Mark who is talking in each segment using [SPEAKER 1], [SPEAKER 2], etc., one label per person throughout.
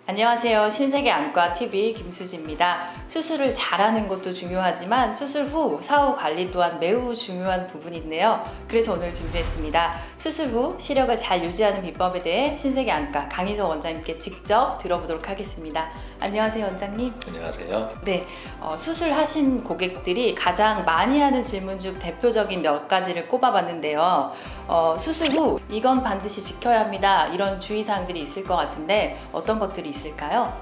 [SPEAKER 1] 안녕하세요. 신세계 안과TV 김수지입니다. 수술을 잘하는 것도 중요하지만 수술 후 사후 관리 또한 매우 중요한 부분인데요. 그래서 오늘 준비했습니다. 수술 후 시력을 잘 유지하는 비법에 대해 신세계 안과 강희석 원장님께 직접 들어보도록 하겠습니다. 안녕하세요, 원장님.
[SPEAKER 2] 안녕하세요.
[SPEAKER 1] 네, 수술하신 고객들이 가장 많이 하는 질문 중 대표적인 몇 가지를 꼽아봤는데요. 수술 후 이건 반드시 지켜야 합니다. 이런 주의사항들이 있을 것 같은데 어떤 것들이 있을까요?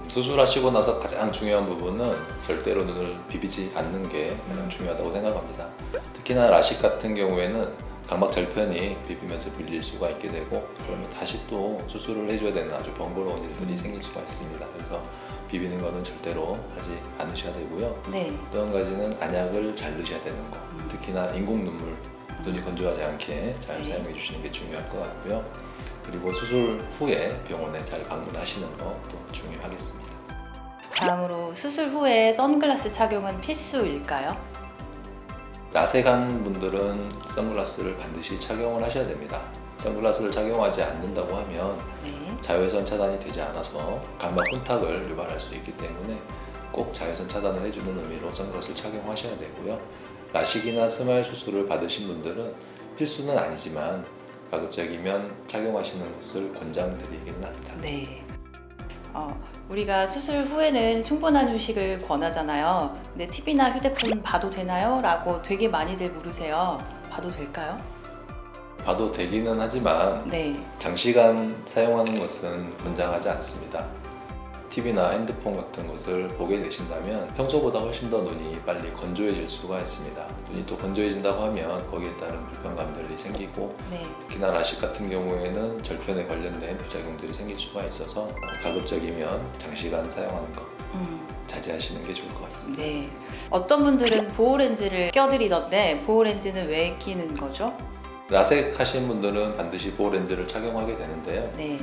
[SPEAKER 2] 수술하시고 나서 가장 중요한 부분은 절대로 눈을 비비지 않는 게 가장 중요하다고 생각합니다. 특히나 라식 같은 경우에는 각막 절편이 비비면서 밀릴 수가 있게 되고, 그러면 다시 또 수술을 해줘야 되는 아주 번거로운 일들이 생길 수가 있습니다. 그래서 비비는 거는 절대로 하지 않으셔야 되고요.
[SPEAKER 1] 네.
[SPEAKER 2] 또 한 가지는 안약을 잘 넣으셔야 되는 거, 특히나 인공 눈물, 눈이 건조하지 않게 잘
[SPEAKER 1] 네.
[SPEAKER 2] 사용해 주시는 게 중요할 것 같고요. 그리고 수술 후에 병원에 잘 방문하시는 것도 중요하겠습니다.
[SPEAKER 1] 다음으로 수술 후에 선글라스 착용은 필수일까요?
[SPEAKER 2] 라섹한 분들은 선글라스를 반드시 착용을 하셔야 됩니다. 선글라스를 착용하지 않는다고 하면
[SPEAKER 1] 네.
[SPEAKER 2] 자외선 차단이 되지 않아서 각막 혼탁을 유발할 수 있기 때문에 꼭 자외선 차단을 해주는 의미로 선글라스를 착용하셔야 되고요. 라식이나 스마일 수술을 받으신 분들은 필수는 아니지만 가급적이면 착용하시는 것을 권장드리기는 합니다.
[SPEAKER 1] 네. 우리가 수술 후에는 충분한 휴식을 권하잖아요. 근데 TV나 휴대폰 봐도 되나요? 라고 되게 많이들 물으세요. 봐도 될까요?
[SPEAKER 2] 봐도 되기는 하지만
[SPEAKER 1] 네.
[SPEAKER 2] 장시간 사용하는 것은 권장하지 않습니다. TV나 핸드폰 같은 것을 보게 되신다면 평소보다 훨씬 더 눈이 빨리 건조해질 수가 있습니다. 눈이 또 건조해진다고 하면 거기에 따른 불편감들이 생기고,
[SPEAKER 1] 네.
[SPEAKER 2] 특히나 라식 같은 경우에는 절편에 관련된 부작용들이 생길 수가 있어서 가급적이면 장시간 사용하는 것 자제하시는 게 좋을 것 같습니다.
[SPEAKER 1] 네. 어떤 분들은 보호렌즈를 껴드리던데 보호렌즈는 왜 끼는 거죠?
[SPEAKER 2] 라섹 하신 분들은 반드시 보호렌즈를 착용하게 되는데요.
[SPEAKER 1] 네.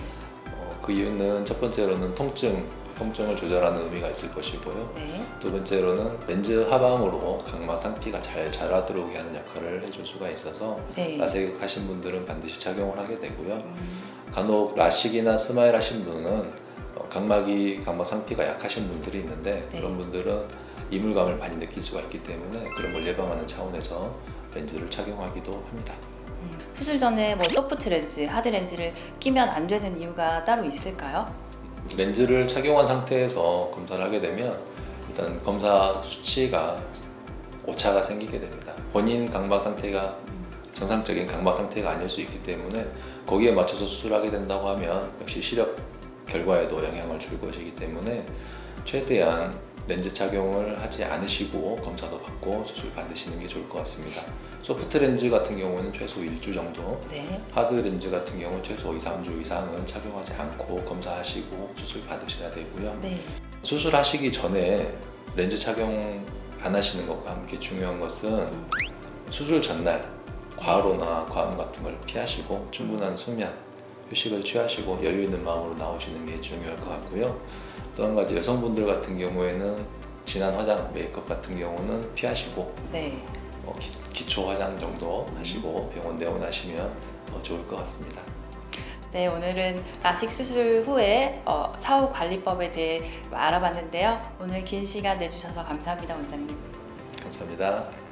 [SPEAKER 2] 그 이유는 첫 번째로는 통증을 조절하는 의미가 있을 것이고요.
[SPEAKER 1] 네.
[SPEAKER 2] 두 번째로는 렌즈 하방으로 각막 상피가 잘 자라 들어오게 하는 역할을 해줄 수가 있어서
[SPEAKER 1] 네.
[SPEAKER 2] 라섹 하신 분들은 반드시 착용을 하게 되고요. 간혹 라식이나 스마일 하신 분은 각막 상피가 약하신 분들이 있는데,
[SPEAKER 1] 네.
[SPEAKER 2] 그런 분들은 이물감을 많이 느낄 수가 있기 때문에 그런 걸 예방하는 차원에서 렌즈를 착용하기도 합니다.
[SPEAKER 1] 수술 전에 소프트 렌즈, 하드 렌즈를 끼면 안 되는 이유가 따로 있을까요?
[SPEAKER 2] 렌즈를 착용한 상태에서 검사를 하게 되면 일단 검사 수치가 오차가 생기게 됩니다. 본인 각막 상태가 정상적인 각막 상태가 아닐 수 있기 때문에 거기에 맞춰서 수술하게 된다고 하면 역시 시력 결과에도 영향을 줄 것이기 때문에 최대한 렌즈 착용을 하지 않으시고 검사도 받고 수술 받으시는 게 좋을 것 같습니다. 소프트 렌즈 같은 경우는 최소 1주 정도,
[SPEAKER 1] 네.
[SPEAKER 2] 하드 렌즈 같은 경우는 최소 2, 3주 이상은 착용하지 않고 검사하시고 수술 받으셔야 되고요.
[SPEAKER 1] 네.
[SPEAKER 2] 수술하시기 전에 렌즈 착용 안 하시는 것과 함께 중요한 것은 수술 전날 과로나 과음 같은 걸 피하시고 충분한 수면, 휴식을 취하시고 여유 있는 마음으로 나오시는 게 중요할 것 같고요. 또 한 가지, 여성분들 같은 경우에는 진한 화장, 메이크업 같은 경우는 피하시고
[SPEAKER 1] 네.
[SPEAKER 2] 기초 화장 정도 하시고 병원 내원하시면 더 좋을 것 같습니다.
[SPEAKER 1] 네, 오늘은 라식 수술 후에 사후 관리법에 대해 알아봤는데요. 오늘 긴 시간 내주셔서 감사합니다, 원장님.
[SPEAKER 2] 감사합니다.